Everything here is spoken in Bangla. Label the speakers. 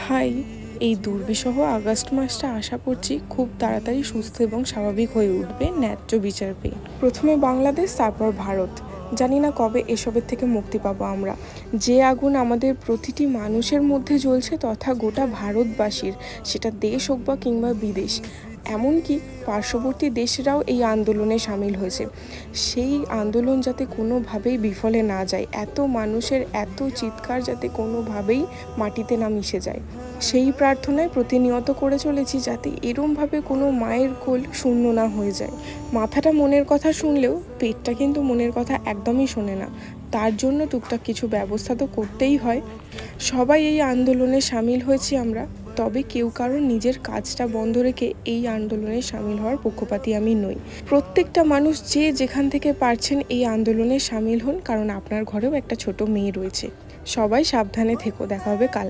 Speaker 1: ভাই, এই দুর্বিষহ আগস্ট মাসটা আশা করছি খুব তাড়াতাড়ি সুস্থ এবং স্বাভাবিক হয়ে উঠবে ন্যায্য বিচার পেয়ে। প্রথমে বাংলাদেশ, তারপর ভারত। জানি না কবে এসবের থেকে মুক্তি পাবো আমরা। যে আগুন আমাদের প্রতিটি মানুষের মধ্যে জ্বলছে, তথা গোটা ভারতবাসীর, সেটা দেশ হোক বা কিংবা বিদেশ, এমনকি পার্শ্ববর্তী দেশরাও এই আন্দোলনে সামিল হয়েছে। সেই আন্দোলন যাতে কোনোভাবেই বিফলে না যায়, এত মানুষের এত চিৎকার যাতে কোনোভাবেই মাটিতে না মিশে যায়, সেই প্রার্থনায় প্রতিনিয়ত করে চলেছি, যাতে এরমভাবে কোনো মায়ের কোল শূন্য না হয়ে যায়। মাথাটা মনের কথা শুনলেও পেটটা কিন্তু মনের কথা একদমই শোনে না। তার জন্য টুকটাক কিছু ব্যবস্থা তো করতেই হয়। সবাই এই আন্দোলনে সামিল হয়েছি আমরা, তবে কেউ কারোর নিজের কাজটা বন্ধ রেখে এই আন্দোলনে সামিল হওয়ার পক্ষপাতী আমি নই। প্রত্যেকটা মানুষ যে যেখান থেকে পারছেন এই আন্দোলনে সামিল হন, কারণ আপনার ঘরেও একটা ছোট মেয়ে রয়েছে। সবাই সাবধানে থেকো, দেখা হবে কাল।